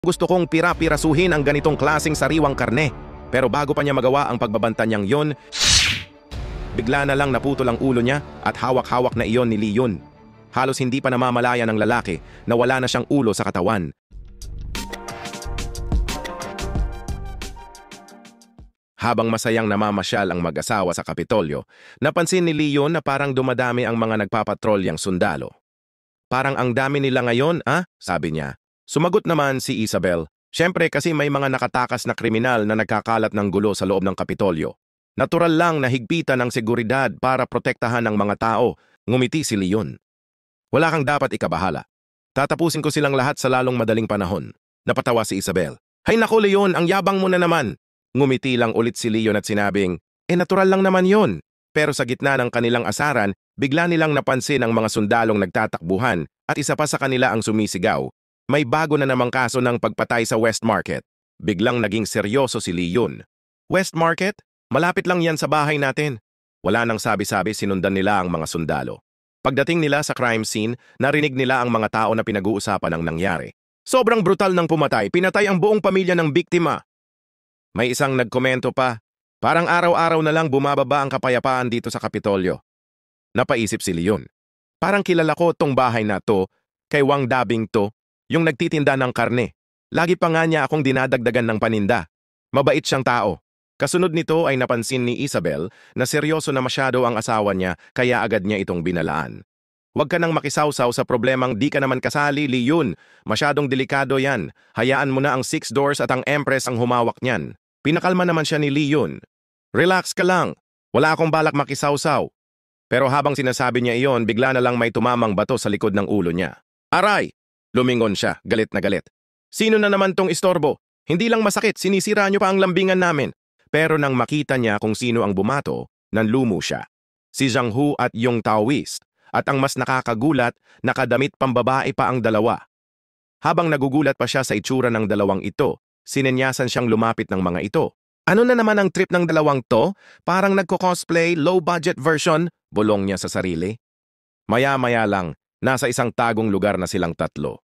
Gusto kong pira-pirasuhin ang ganitong klaseng sariwang karne. Pero bago pa niya magawa ang pagbabanta niyang yon, bigla na lang naputol ang ulo niya at hawak-hawak na iyon ni Leon. Halos hindi pa namamalaya ng lalaki na wala na siyang ulo sa katawan. Habang masayang namamasyal ang mag-asawa sa Kapitolyo, napansin ni Leon na parang dumadami ang mga nagpapatrolyang sundalo. "Parang ang dami nila ngayon, ah?" sabi niya. Sumagot naman si Isabel, "Siyempre kasi may mga nakatakas na kriminal na nagkakalat ng gulo sa loob ng Kapitolyo. Natural lang na higpitan ng seguridad para protektahan ang mga tao." Ngumiti si Leon. "Wala kang dapat ikabahala. Tatapusin ko silang lahat sa lalong madaling panahon." Napatawa si Isabel. "Hay nako Leon, ang yabang mo na naman." Ngumiti lang ulit si Leon at sinabing, natural lang naman yon." Pero sa gitna ng kanilang asaran, bigla nilang napansin ang mga sundalong nagtatakbuhan at isa pa sa kanila ang sumisigaw, "May bago na namang kaso ng pagpatay sa West Market." Biglang naging seryoso si Leon. "West Market? Malapit lang yan sa bahay natin." Wala nang sabi-sabi, sinundan nila ang mga sundalo. Pagdating nila sa crime scene, narinig nila ang mga tao na pinag-uusapan ang nangyari. "Sobrang brutal ng pumatay, pinatay ang buong pamilya ng biktima." May isang nagkomento pa, "Parang araw-araw na lang bumababa ang kapayapaan dito sa Kapitolyo." Napaisip si Leon. "Parang kilala ko tong bahay na to, kay Wang Dabing to, yung nagtitinda ng karne. Lagi pa nga niya akong dinadagdagan ng paninda. Mabait siyang tao." Kasunod nito ay napansin ni Isabel na seryoso na masyado ang asawa niya kaya agad niya itong binalaan. "Huwag ka nang makisawsaw sa problemang di ka naman kasali, Leon. Masyadong delikado yan. Hayaan mo na ang Six Doors at ang Empress ang humawak niyan." Pinakalma naman siya ni Leon. "Relax ka lang. Wala akong balak makisawsaw." Pero habang sinasabi niya iyon, bigla na lang may tumamang bato sa likod ng ulo niya. "Aray!" Lumingon siya, galit na galit. "Sino na naman tong istorbo? Hindi lang masakit, sinisira niyo pa ang lambingan namin." Pero nang makita niya kung sino ang bumato, nanlumo siya. Si Zhang Hu at Yong Taoist. At ang mas nakakagulat, nakadamit pambabae pa ang dalawa. Habang nagugulat pa siya sa itsura ng dalawang ito, sinenyasan siyang lumapit ng mga ito. "Ano na naman ang trip ng dalawang to? Parang nagko-cosplay, low-budget version," bulong niya sa sarili. Maya-maya lang, nasa isang tagong lugar na silang tatlo.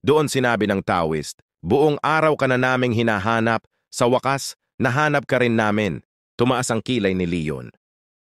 Doon sinabi ng Taoist, "Buong araw ka na naming hinahanap, sa wakas, nahanap ka rin namin." Tumaas ang kilay ni Leon.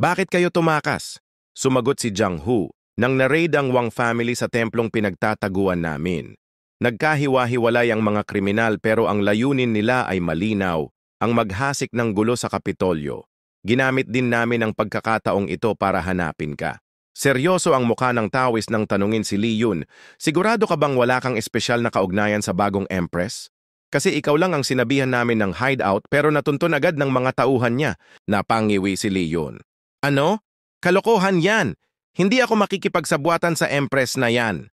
"Bakit kayo tumakas?" Sumagot si Zhang Hu, "Nang na-raid ang Wang family sa templong pinagtataguan namin. Nagkahiwa-hiwalay ang mga kriminal pero ang layunin nila ay malinaw, ang maghasik ng gulo sa Kapitolyo. Ginamit din namin ang pagkakataong ito para hanapin ka." Seryoso ang mukha ng Taoist nang tanungin si Leon, "Sigurado ka bang wala kang espesyal na kaugnayan sa bagong Empress? Kasi ikaw lang ang sinabihan namin ng hideout pero natuntun agad ng mga tauhan niya." Napangiwi si Leon. "Ano? Kalokohan yan! Hindi ako makikipagsabwatan sa Empress na yan.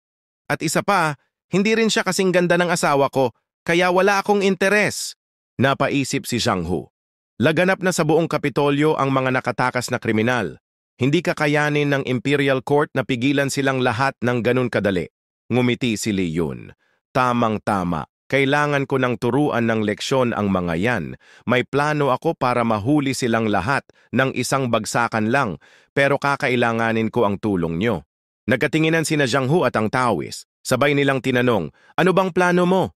At isa pa, hindi rin siya kasing ganda ng asawa ko, kaya wala akong interes." Napaisip si Zhang Hu. Laganap na sa buong Kapitolyo ang mga nakatakas na kriminal. Hindi kakayanin ng Imperial Court na pigilan silang lahat ng ganun kadali. Ngumiti si Leon. "Tamang-tama. Kailangan ko ng turuan ng leksyon ang mga yan. May plano ako para mahuli silang lahat ng isang bagsakan lang, pero kakailanganin ko ang tulong nyo." Nagkatinginan sina Zhang Hu at ang Taoist. Sabay nilang tinanong, "Ano bang plano mo?"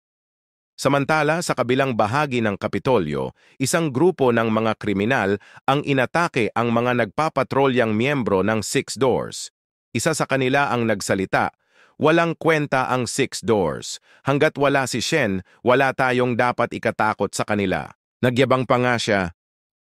Samantala, sa kabilang bahagi ng Kapitolyo, isang grupo ng mga kriminal ang inatake ang mga nagpapatrolyang miyembro ng Six Doors. Isa sa kanila ang nagsalita, "Walang kwenta ang Six Doors. Hanggat wala si Shen, wala tayong dapat ikatakot sa kanila." Nagyabang pa nga siya,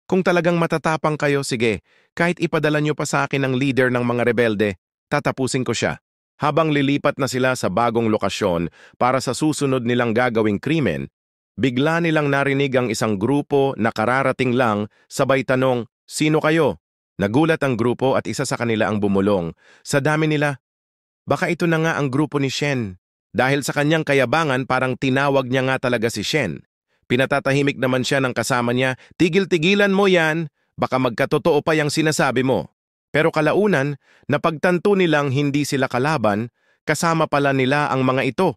"Kung talagang matatapang kayo, sige, kahit ipadala nyo pa sa akin ang leader ng mga rebelde, tatapusin ko siya." Habang lilipat na sila sa bagong lokasyon para sa susunod nilang gagawing krimen, bigla nilang narinig ang isang grupo na kararating lang, sabay tanong, "Sino kayo?" Nagulat ang grupo at isa sa kanila ang bumulong, "Sa dami nila, baka ito na nga ang grupo ni Shen." Dahil sa kanyang kayabangan, parang tinawag niya nga talaga si Shen. Pinatatahimik naman siya ng kasama niya, "Tigil-tigilan mo yan, baka magkatotoo pa yung sinasabi mo." Pero kalaunan, napagtanto nilang hindi sila kalaban, kasama pala nila ang mga ito.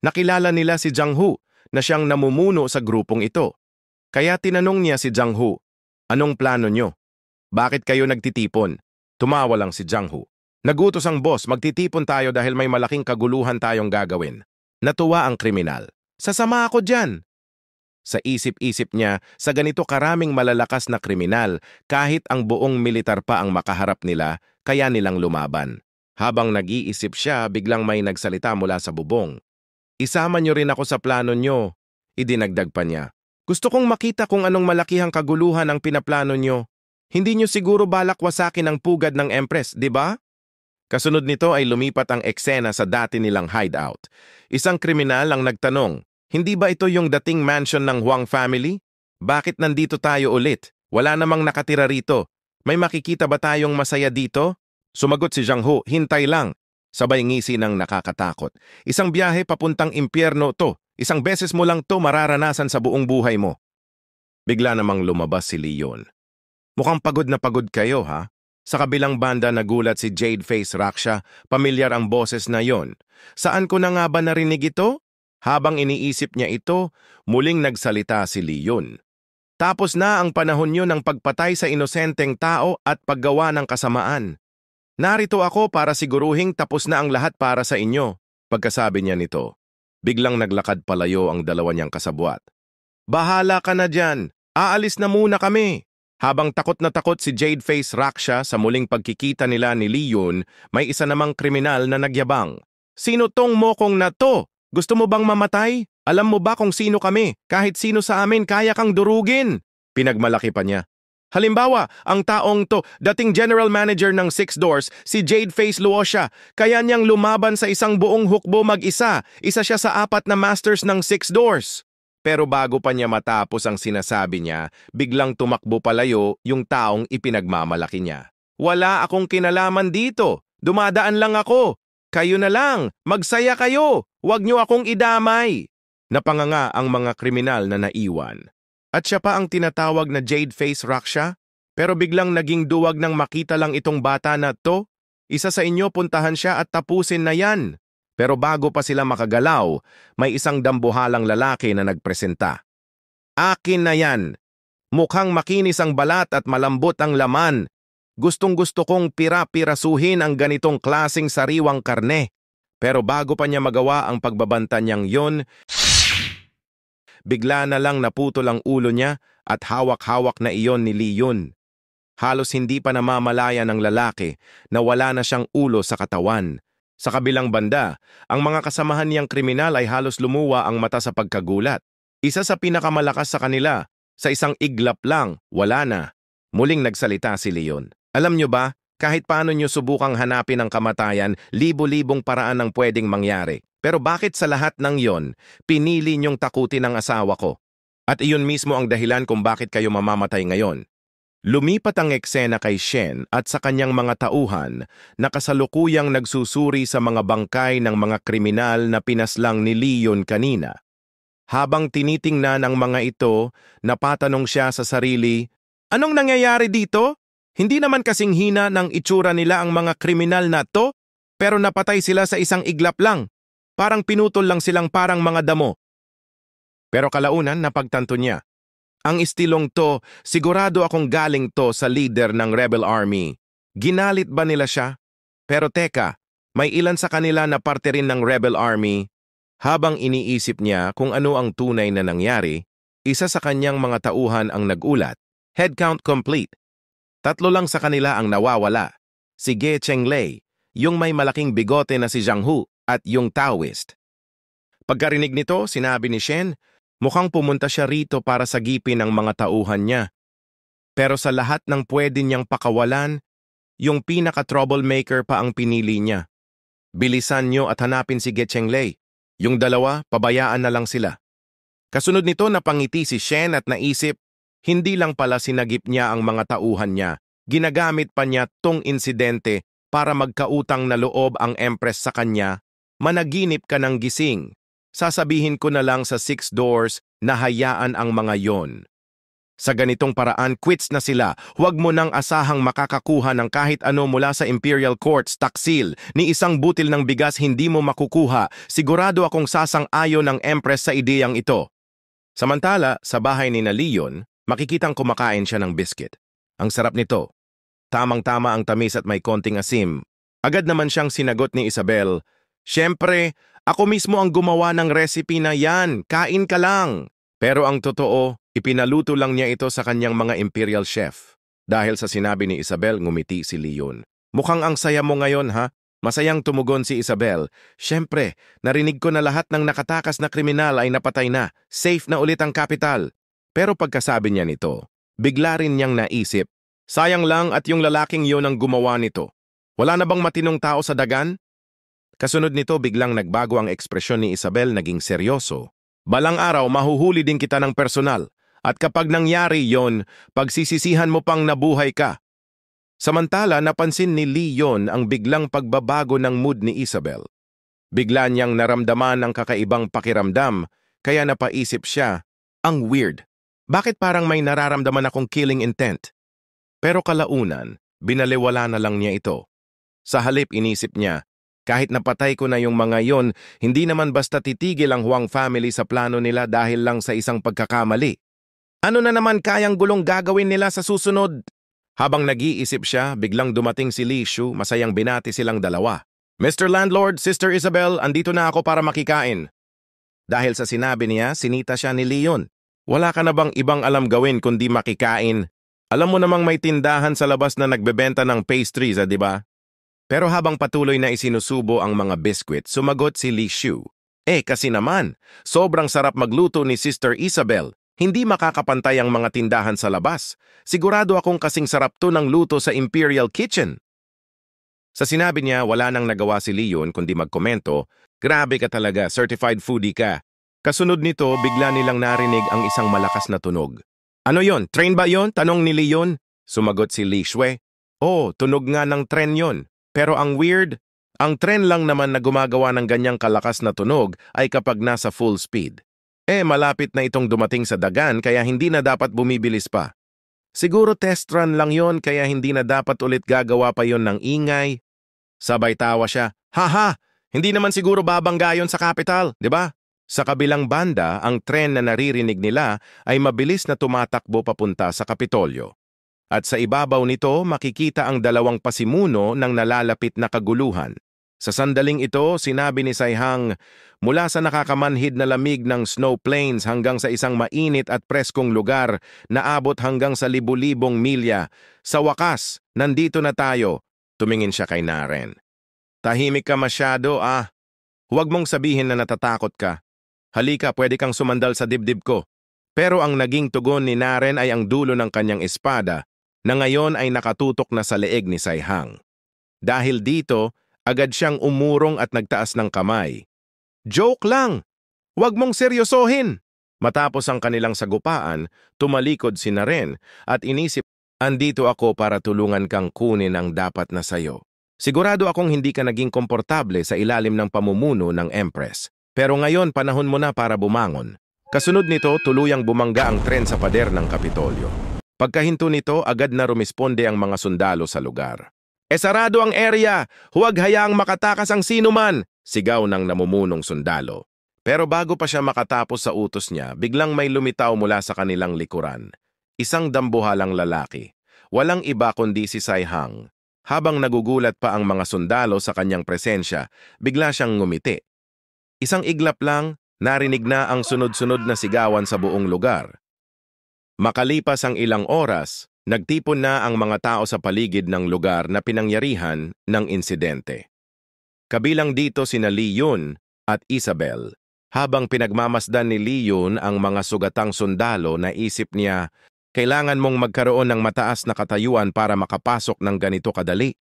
Nakilala nila si Zhang Hu na siyang namumuno sa grupong ito. Kaya tinanong niya si Zhang Hu, "Anong plano nyo? Bakit kayo nagtitipon?" Tumawa lang si Zhang Hu. "Nagutos ang boss, magtitipon tayo dahil may malaking kaguluhan tayong gagawin." Natuwa ang kriminal. Sasama ako dyan. Sa isip-isip niya, sa ganito karaming malalakas na kriminal, kahit ang buong militar pa ang makaharap nila, kaya nilang lumaban. Habang nag-iisip siya, biglang may nagsalita mula sa bubong. Isama niyo rin ako sa plano niyo, idinagdag pa niya. Gusto kong makita kung anong malakihang kaguluhan ang pinaplano niyo. Hindi niyo siguro balak wasakin ang pugad ng Empress, di ba? Kasunod nito ay lumipat ang eksena sa dati nilang hideout. Isang kriminal ang nagtanong, hindi ba ito yung dating mansion ng Huang family? Bakit nandito tayo ulit? Wala namang nakatira rito. May makikita ba tayong masaya dito? Sumagot si Zhang Hu, hintay lang. Sabay ngisi ng nakakatakot. Isang biyahe papuntang impyerno to. Isang beses mo lang to mararanasan sa buong buhay mo. Bigla namang lumabas si Leon. Mukhang pagod na pagod kayo, ha? Sa kabilang banda nagulat si Jade-Face Raksha, pamilyar ang boses na yon. Saan ko na nga ba narinig ito? Habang iniisip niya ito, muling nagsalita si Leon. Tapos na ang panahon niyo ng pagpatay sa inosenteng tao at paggawa ng kasamaan. Narito ako para siguruhing tapos na ang lahat para sa inyo. Pagkasabi niya nito, biglang naglakad palayo ang dalawa niyang kasabwat. Bahala ka na dyan, aalis na muna kami. Habang takot na takot si Jade-Face Raksha sa muling pagkikita nila ni Leon, may isa namang kriminal na nagyabang. Sino tong mokong na to? Gusto mo bang mamatay? Alam mo ba kung sino kami? Kahit sino sa amin kaya kang durugin. Pinagmalaki pa niya. Halimbawa, ang taong to, dating general manager ng Six Doors, si Jade-Face Luosha, kaya niyang lumaban sa isang buong hukbo mag-isa. Isa siya sa 4 na masters ng Six Doors. Pero bago pa niya matapos ang sinasabi niya, biglang tumakbo palayo yung taong ipinagmamalaki niya. Wala akong kinalaman dito. Dumadaan lang ako. Kayo na lang. Magsaya kayo. Huwag niyo akong idamay. Napanganga ang mga kriminal na naiwan. At siya pa ang tinatawag na Jade-Face Raksha? Pero biglang naging duwag nang makita lang itong bata na to? Isa sa inyo puntahan siya at tapusin na yan. Pero bago pa sila makagalaw, may isang dambuhalang lalaki na nagpresenta. Akin na yan. Mukhang makinis ang balat at malambot ang laman. Gustong-gusto kong pira-pirasuhin ang ganitong klasing sariwang karne. Pero bago pa niya magawa ang pagbabanta niyang yon, bigla na lang naputol ang ulo niya at hawak-hawak na iyon ni Leon. Halos hindi pa namamalaya ng lalaki na wala na siyang ulo sa katawan. Sa kabilang banda, ang mga kasamahan niyang kriminal ay halos lumuwa ang mata sa pagkagulat. Isa sa pinakamalakas sa kanila, sa isang iglap lang, wala na. Muling nagsalita si Leon. Alam niyo ba, kahit paano niyo subukang hanapin ang kamatayan, libo-libong paraan ang pwedeng mangyari. Pero bakit sa lahat ng yon, pinili niyong takutin ang asawa ko? At iyon mismo ang dahilan kung bakit kayo mamamatay ngayon. Lumipat ang eksena kay Shen at sa kanyang mga tauhan na kasalukuyang nagsusuri sa mga bangkay ng mga kriminal na pinaslang ni Leon kanina. Habang tinitingnan ang mga ito, napatanong siya sa sarili, anong nangyayari dito? Hindi naman kasing hina ng itsura nila ang mga kriminal na to, pero napatay sila sa isang iglap lang. Parang pinutol lang silang parang mga damo. Pero kalaunan napagtanto niya. Ang istilong to, sigurado akong galing to sa leader ng Rebel Army. Ginalit ba nila siya? Pero teka, may ilan sa kanila na parte rin ng Rebel Army. Habang iniisip niya kung ano ang tunay na nangyari, isa sa kanyang mga tauhan ang nagulat. Head count complete. 3 lang sa kanila ang nawawala. Si Ge Chenglei, yung may malaking bigote na si Zhang Hu, at yung Taoist. Pagkarinig nito, sinabi ni Shen, mukhang pumunta siya rito para sagipin ang mga tauhan niya. Pero sa lahat ng pwede niyang pakawalan, yung pinaka-troublemaker pa ang pinili niya. Bilisan niyo at hanapin si Ge Chenglei. Yung dalawa, pabayaan na lang sila. Kasunod nito napangiti si Shen at naisip, hindi lang pala sinagip niya ang mga tauhan niya. Ginagamit pa niya tong insidente para magkautang na loob ang Empress sa kanya. Managinip ka ng gising. Sasabihin ko na lang sa Six Doors na hayaan ang mga yon. Sa ganitong paraan, quits na sila. Huwag mo nang asahang makakakuha ng kahit ano mula sa Imperial Courts, taksil. Ni isang butil ng bigas hindi mo makukuha. Sigurado akong sasang-ayon ng Empress sa ideyang ito. Samantala, sa bahay ni Leon, makikitang kumakain siya ng biscuit. Ang sarap nito. Tamang-tama ang tamis at may konting asim. Agad naman siyang sinagot ni Isabel, "Siyempre, Ako mismo ang gumawa ng recipe na yan, kain ka lang. Pero ang totoo, ipinaluto lang niya ito sa kanyang mga imperial chef. Dahil sa sinabi ni Isabel, ngumiti si Leon. Mukhang ang saya mo ngayon ha? Masayang tumugon si Isabel. Siyempre, narinig ko na lahat ng nakatakas na kriminal ay napatay na. Safe na ulit ang kapital. Pero pagkasabi niya nito, bigla rin niyang naisip, sayang lang at yung lalaking yun ang gumawa nito. Wala na bang matinong tao sa dagan? Kasunod nito biglang nagbago ang ekspresyon ni Isabel, naging seryoso. Balang araw mahuhuli din kita ng personal at kapag nangyari yon, pagsisisihan mo pang nabuhay ka. Samantala napansin ni Leon ang biglang pagbabago ng mood ni Isabel. Bigla niyang naramdaman ang kakaibang pakiramdam kaya napaisip siya, ang weird. Bakit parang may nararamdaman akong killing intent? Pero kalaunan, binaliwala na lang niya ito. Sa halip inisip niya, kahit napatay ko na yung mga yon, hindi naman basta titigil ang Huang family sa plano nila dahil lang sa isang pagkakamali. Ano na naman kayang gulong gagawin nila sa susunod? Habang nag-iisip siya, biglang dumating si Li Shu, masayang binati silang dalawa. Mr. Landlord, Sister Isabel, andito na ako para makikain. Dahil sa sinabi niya, sinita siya ni Leon. Wala ka na bang ibang alam gawin kundi makikain? Alam mo namang may tindahan sa labas na nagbebenta ng pastries, di ba? Pero habang patuloy na isinusubo ang mga biskwit, sumagot si Li Shu. Kasi naman, sobrang sarap magluto ni Sister Isabel. Hindi makakapantay ang mga tindahan sa labas. Sigurado akong kasing sarap to ng luto sa Imperial Kitchen. Sa sinabi niya, wala nang nagawa si Leon kundi magkomento, grabe ka talaga, certified foodie ka. Kasunod nito, bigla nilang narinig ang isang malakas na tunog. Ano yon? Train ba yon? Tanong ni Leon. Sumagot si Li Shui. Tunog nga ng tren yon. Pero ang weird, ang tren lang naman na gumagawa ng ganyang kalakas na tunog ay kapag nasa full speed. Malapit na itong dumating sa dagan kaya hindi na dapat bumibilis pa. Siguro test run lang yon kaya hindi na dapat ulit gagawa pa yon ng ingay. Sabay tawa siya, haha, hindi naman siguro babangga yon sa kapital, di ba? Sa kabilang banda, ang tren na naririnig nila ay mabilis na tumatakbo papunta sa Kapitolyo. At sa ibabaw nito, makikita ang dalawang pasimuno ng nalalapit na kaguluhan. Sa sandaling ito, sinabi ni Saihang, mula sa nakakamanhid na lamig ng snow plains hanggang sa isang mainit at preskong lugar na abot hanggang sa libu-libong milya, sa wakas, nandito na tayo. Tumingin siya kay Naren. Tahimik ka masyado, Huwag mong sabihin na natatakot ka. Halika, pwede kang sumandal sa dibdib ko. Pero ang naging tugon ni Naren ay ang dulo ng kanyang espada, na ngayon ay nakatutok na sa leeg ni Saihang. Dahil dito, agad siyang umurong at nagtaas ng kamay. Joke lang! Huwag mong seryosohin! Matapos ang kanilang sagupaan, tumalikod si Naren at inisip, andito ako para tulungan kang kunin ang dapat na sayo. Sigurado akong hindi ka naging komportable sa ilalim ng pamumuno ng Empress. Pero ngayon panahon mo na para bumangon. Kasunod nito, tuluyang bumangga ang tren sa pader ng Kapitolyo. Pagkahinto nito, agad na rumisponde ang mga sundalo sa lugar. Sarado ang area! Huwag hayaang makatakas ang sinuman! Sigaw ng namumunong sundalo. Pero bago pa siya makatapos sa utos niya, biglang may lumitaw mula sa kanilang likuran. Isang dambuhalang lalaki. Walang iba kundi si Saihang. Habang nagugulat pa ang mga sundalo sa kanyang presensya, bigla siyang ngumiti. Isang iglap lang, narinig na ang sunod-sunod na sigawan sa buong lugar. Makalipas ang ilang oras, nagtipon na ang mga tao sa paligid ng lugar na pinangyarihan ng insidente. Kabilang dito sina Leon at Isabel. Habang pinagmamasdan ni Leon ang mga sugatang sundalo, naisip niya, kailangan mong magkaroon ng mataas na katayuan para makapasok ng ganito kadali.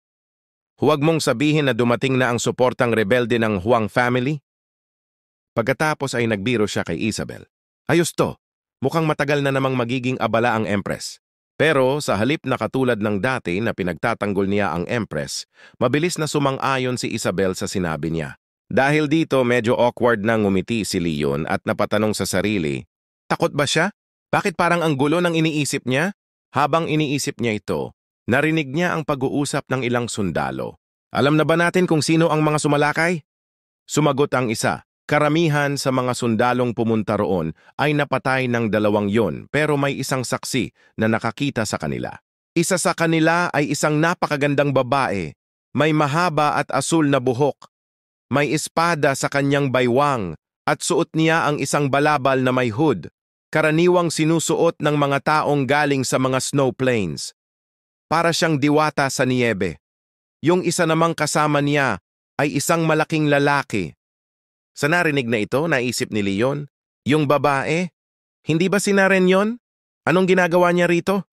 Huwag mong sabihin na dumating na ang suportang rebelde ng Huang family. Pagkatapos ay nagbiro siya kay Isabel. Ayos to. Mukhang matagal na namang magiging abala ang Empress. Pero sa halip na katulad ng dati na pinagtatanggol niya ang Empress, mabilis na sumang-ayon si Isabel sa sinabi niya. Dahil dito medyo awkward na ngumiti si Leon at napatanong sa sarili, takot ba siya? Bakit parang ang gulo ng iniisip niya? Habang iniisip niya ito, narinig niya ang pag-uusap ng ilang sundalo. Alam na ba natin kung sino ang mga sumalakay? Sumagot ang isa. Karamihan sa mga sundalong pumunta roon ay napatay ng dalawang yon pero may isang saksi na nakakita sa kanila. Isa sa kanila ay isang napakagandang babae, may mahaba at asul na buhok. May espada sa kanyang baywang at suot niya ang isang balabal na may hood, karaniwang sinusuot ng mga taong galing sa mga snow plains. Para siyang diwata sa niyebe. Yung isa namang kasama niya ay isang malaking lalaki. Sa narinig na ito, naisip ni Leon, yung babae, hindi ba si Naren yon? Anong ginagawa niya rito?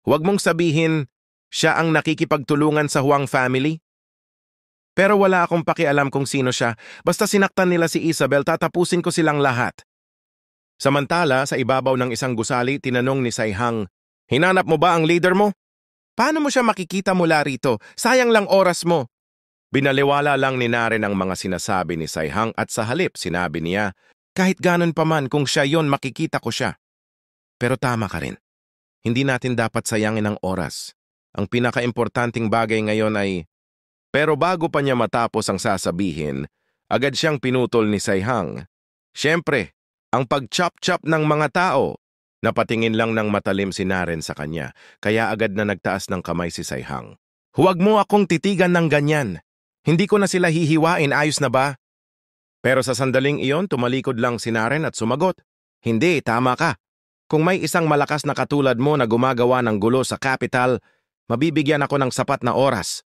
Huwag mong sabihin, siya ang nakikipagtulungan sa Huang family? Pero wala akong pakialam kung sino siya, basta sinaktan nila si Isabel, tatapusin ko silang lahat. Samantala, sa ibabaw ng isang gusali, tinanong ni Saihang, "Hinanap mo ba ang leader mo? Paano mo siya makikita mula rito? Sayang lang oras mo." Binaliwala lang ni Naren ang mga sinasabi ni Saihang at sa halip sinabi niya, "Kahit ganon pa man, kung siya yon makikita ko siya." Pero tama ka rin. Hindi natin dapat sayangin ang oras. Ang pinakaimportanting bagay ngayon ay... Pero bago pa niya matapos ang sasabihin, agad siyang pinutol ni Saihang. Siyempre, ang pag-chop-chop ng mga tao. Napatingin lang ng matalim si Naren sa kanya, kaya agad na nagtaas ng kamay si Saihang. "Huwag mo akong titigan ng ganyan. Hindi ko na sila hihiwain, ayos na ba?" Pero sa sandaling iyon, tumalikod lang si Naren at sumagot, "Hindi, tama ka. Kung may isang malakas na katulad mo na gumagawa ng gulo sa capital, mabibigyan ako ng sapat na oras."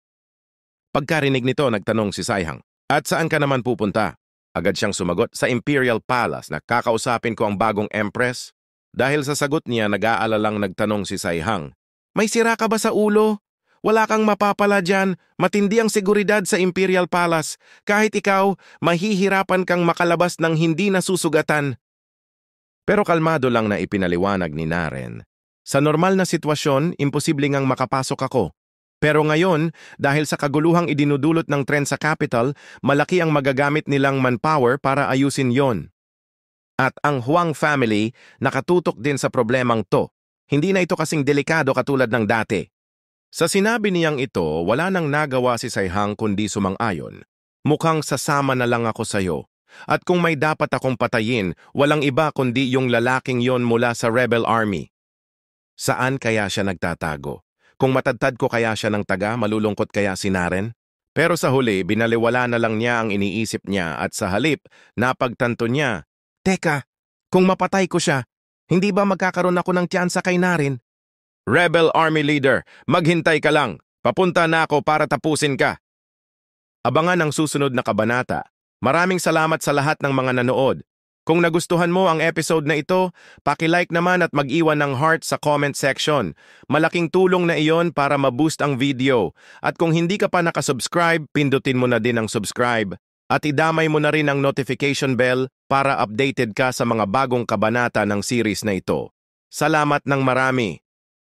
Pagkarinig nito, nagtanong si Saihang, "At saan ka naman pupunta?" Agad siyang sumagot, "Sa Imperial Palace na kakausapin ko ang bagong Empress." Dahil sa sagot niya, nag-aalalang nagtanong si Saihang, "May sira ka ba sa ulo? Wala kang mapapala dyan, matindi ang seguridad sa Imperial Palace. Kahit ikaw, mahihirapan kang makalabas ng hindi nasusugatan." Pero kalmado lang na ipinaliwanag ni Naren, "Sa normal na sitwasyon, imposible ngang makapasok ako. Pero ngayon, dahil sa kaguluhang idinudulot ng tren sa capital, malaki ang magagamit nilang manpower para ayusin yon. At ang Huang family nakatutok din sa problemang to. Hindi na ito kasing delikado katulad ng dati." Sa sinabi niyang ito, wala nang nagawa si Saihang kundi sumang-ayon. "Mukhang sasama na lang ako sa'yo. At kung may dapat akong patayin, walang iba kundi yung lalaking yon mula sa Rebel Army." Saan kaya siya nagtatago? Kung matadtad ko kaya siya ng taga, malulungkot kaya si Naren? Pero sa huli, binaliwala na lang niya ang iniisip niya at sa halip, napagtanto niya, "Teka, kung mapatay ko siya, hindi ba magkakaroon ako ng tsansa kay Naren?" "Rebel Army Leader, maghintay ka lang. Papunta na ako para tapusin ka." Abangan ang susunod na kabanata. Maraming salamat sa lahat ng mga nanood. Kung nagustuhan mo ang episode na ito, paki-like naman at mag-iwan ng heart sa comment section. Malaking tulong na iyon para ma-boost ang video. At kung hindi ka pa nakasubscribe, pindutin mo na din ang subscribe. At idamay mo na rin ang notification bell para updated ka sa mga bagong kabanata ng series na ito. Salamat ng marami!